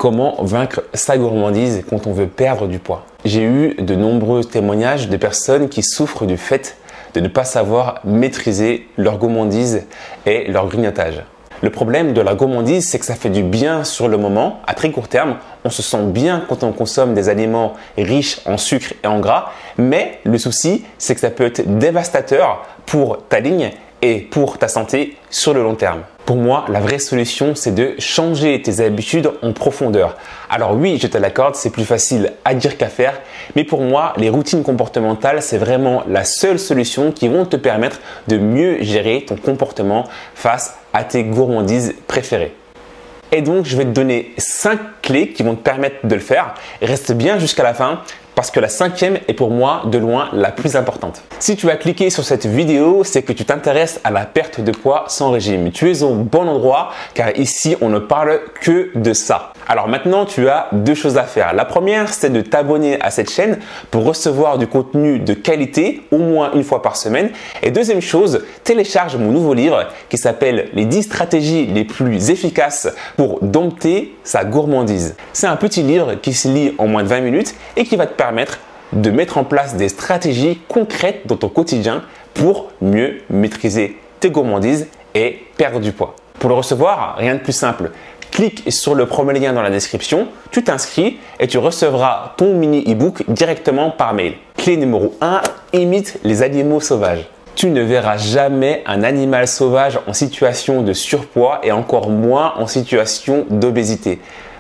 Comment vaincre sa gourmandise quand on veut perdre du poids? J'ai eu de nombreux témoignages de personnes qui souffrent du fait de ne pas savoir maîtriser leur gourmandise et leur grignotage. Le problème de la gourmandise, c'est que ça fait du bien sur le moment, à très court terme. On se sent bien quand on consomme des aliments riches en sucre et en gras. Mais le souci, c'est que ça peut être dévastateur pour ta ligne et pour ta santé sur le long terme. Pour moi, la vraie solution, c'est de changer tes habitudes en profondeur. Alors oui, je te l'accorde, c'est plus facile à dire qu'à faire, mais pour moi, les routines comportementales, c'est vraiment la seule solution qui vont te permettre de mieux gérer ton comportement face à tes gourmandises préférées. Et donc, je vais te donner 5 clés qui vont te permettre de le faire. Reste bien jusqu'à la fin parce que la 5e est pour moi de loin la plus importante. Si tu as cliqué sur cette vidéo, c'est que tu t'intéresses à la perte de poids sans régime. Tu es au bon endroit car ici, on ne parle que de ça. Alors maintenant, tu as 2 choses à faire. La première, c'est de t'abonner à cette chaîne pour recevoir du contenu de qualité au moins une fois par semaine. Et deuxième chose, télécharge mon nouveau livre qui s'appelle « Les 10 stratégies les plus efficaces pour dompter sa gourmandise ». C'est un petit livre qui se lit en moins de 20 minutes et qui va te permettre de mettre en place des stratégies concrètes dans ton quotidien pour mieux maîtriser tes gourmandises et perdre du poids. Pour le recevoir, rien de plus simple. Clique sur le premier lien dans la description, tu t'inscris et tu recevras ton mini e-book directement par mail. Clé numéro 1, imite les animaux sauvages. Tu ne verras jamais un animal sauvage en situation de surpoids et encore moins en situation d'obésité.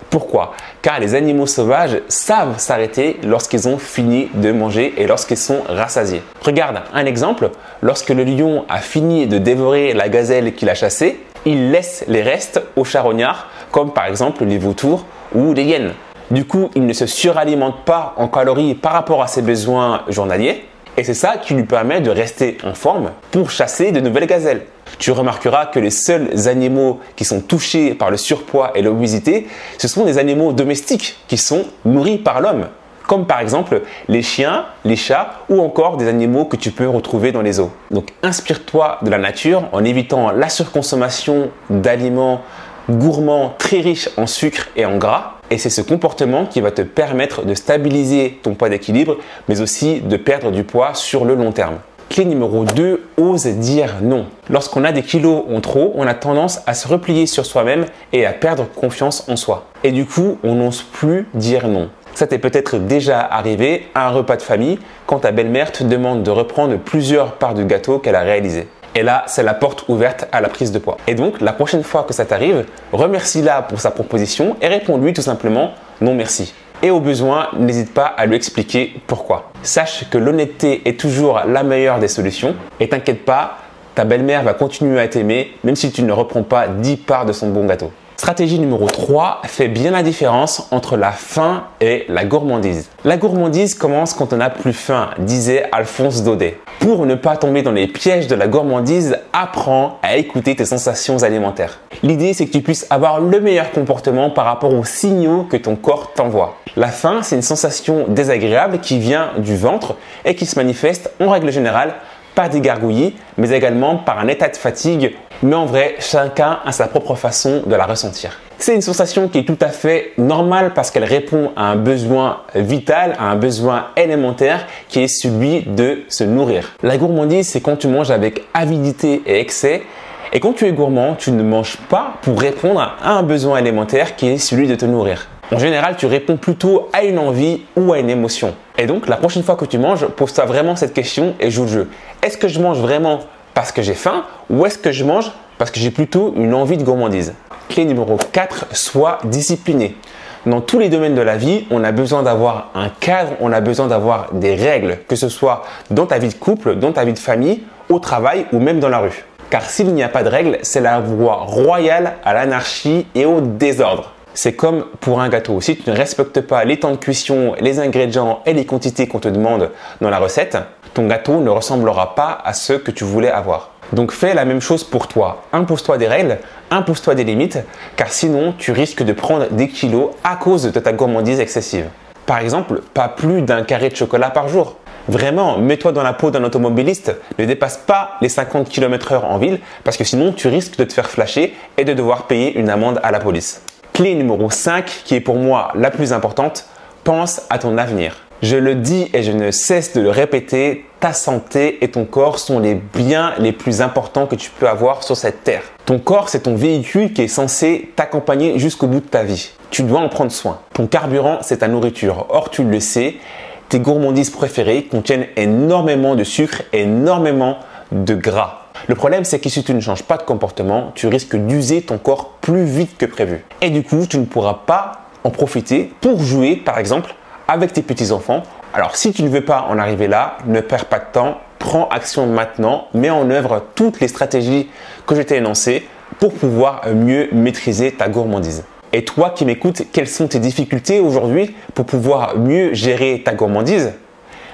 Pourquoi? Car les animaux sauvages savent s'arrêter lorsqu'ils ont fini de manger et lorsqu'ils sont rassasiés. Regarde un exemple, lorsque le lion a fini de dévorer la gazelle qu'il a chassée, il laisse les restes aux charognards comme par exemple les vautours ou les hyènes. Du coup, il ne se suralimente pas en calories par rapport à ses besoins journaliers et c'est ça qui lui permet de rester en forme pour chasser de nouvelles gazelles. Tu remarqueras que les seuls animaux qui sont touchés par le surpoids et l'obésité, ce sont des animaux domestiques qui sont nourris par l'homme, comme par exemple les chiens, les chats ou encore des animaux que tu peux retrouver dans les zoos. Donc inspire-toi de la nature en évitant la surconsommation d'aliments gourmands très riches en sucre et en gras. Et c'est ce comportement qui va te permettre de stabiliser ton poids d'équilibre, mais aussi de perdre du poids sur le long terme. Clé numéro 2, ose dire non. Lorsqu'on a des kilos en trop, on a tendance à se replier sur soi-même et à perdre confiance en soi. Et du coup, on n'ose plus dire non. Ça t'est peut-être déjà arrivé à un repas de famille quand ta belle-mère te demande de reprendre plusieurs parts de gâteau qu'elle a réalisé. Et là, c'est la porte ouverte à la prise de poids. Et donc, la prochaine fois que ça t'arrive, remercie-la pour sa proposition et réponds-lui tout simplement « non merci ». Et au besoin, n'hésite pas à lui expliquer pourquoi. Sache que l'honnêteté est toujours la meilleure des solutions et t'inquiète pas, ta belle-mère va continuer à t'aimer même si tu ne reprends pas 10 parts de son bon gâteau. Stratégie numéro 3, fais bien la différence entre la faim et la gourmandise. La gourmandise commence quand on n'a plus faim, disait Alphonse Daudet. Pour ne pas tomber dans les pièges de la gourmandise, apprends à écouter tes sensations alimentaires. L'idée, c'est que tu puisses avoir le meilleur comportement par rapport aux signaux que ton corps t'envoie. La faim, c'est une sensation désagréable qui vient du ventre et qui se manifeste en règle générale par des gargouillis, mais également par un état de fatigue. Mais en vrai, chacun a sa propre façon de la ressentir. C'est une sensation qui est tout à fait normale parce qu'elle répond à un besoin vital, à un besoin élémentaire qui est celui de se nourrir. La gourmandise, c'est quand tu manges avec avidité et excès. Et quand tu es gourmand, tu ne manges pas pour répondre à un besoin élémentaire qui est celui de te nourrir. En général, tu réponds plutôt à une envie ou à une émotion. Et donc, la prochaine fois que tu manges, pose-toi vraiment cette question et joue le jeu. Est-ce que je mange vraiment parce que j'ai faim ou est-ce que je mange parce que j'ai plutôt une envie de gourmandise? Clé numéro 4, sois discipliné. Dans tous les domaines de la vie, on a besoin d'avoir un cadre, on a besoin d'avoir des règles, que ce soit dans ta vie de couple, dans ta vie de famille, au travail ou même dans la rue. Car s'il n'y a pas de règles, c'est la voie royale à l'anarchie et au désordre. C'est comme pour un gâteau. Si tu ne respectes pas les temps de cuisson, les ingrédients et les quantités qu'on te demande dans la recette, ton gâteau ne ressemblera pas à ce que tu voulais avoir. Donc fais la même chose pour toi. Impose-toi des règles, impose-toi des limites, car sinon tu risques de prendre des kilos à cause de ta gourmandise excessive. Par exemple, pas plus d'un carré de chocolat par jour. Vraiment, mets-toi dans la peau d'un automobiliste, ne dépasse pas les 50 km/h en ville parce que sinon tu risques de te faire flasher et de devoir payer une amende à la police. Clé Clé numéro 5, qui est pour moi la plus importante, pense à ton avenir. Je le dis et je ne cesse de le répéter, ta santé et ton corps sont les biens les plus importants que tu peux avoir sur cette terre. Ton corps, c'est ton véhicule qui est censé t'accompagner jusqu'au bout de ta vie. Tu dois en prendre soin. Ton carburant, c'est ta nourriture. Or, tu le sais, tes gourmandises préférées contiennent énormément de sucre, énormément de gras. Le problème, c'est que si tu ne changes pas de comportement, tu risques d'user ton corps plus vite que prévu. Et du coup, tu ne pourras pas en profiter pour jouer, par exemple, avec tes petits-enfants. Alors, si tu ne veux pas en arriver là, ne perds pas de temps, prends action maintenant, mets en œuvre toutes les stratégies que je t'ai énoncées pour pouvoir mieux maîtriser ta gourmandise. Et toi qui m'écoutes, quelles sont tes difficultés aujourd'hui pour pouvoir mieux gérer ta gourmandise?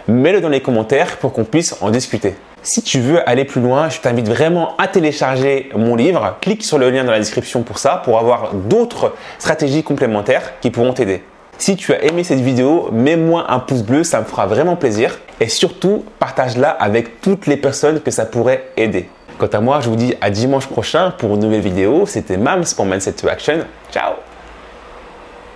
Mets-le dans les commentaires pour qu'on puisse en discuter. Si tu veux aller plus loin, je t'invite vraiment à télécharger mon livre. Clique sur le lien dans la description pour ça, pour avoir d'autres stratégies complémentaires qui pourront t'aider. Si tu as aimé cette vidéo, mets-moi un pouce bleu, ça me fera vraiment plaisir. Et surtout, partage-la avec toutes les personnes que ça pourrait aider. Quant à moi, je vous dis à dimanche prochain pour une nouvelle vidéo. C'était Mams pour Mindset to Action. Ciao!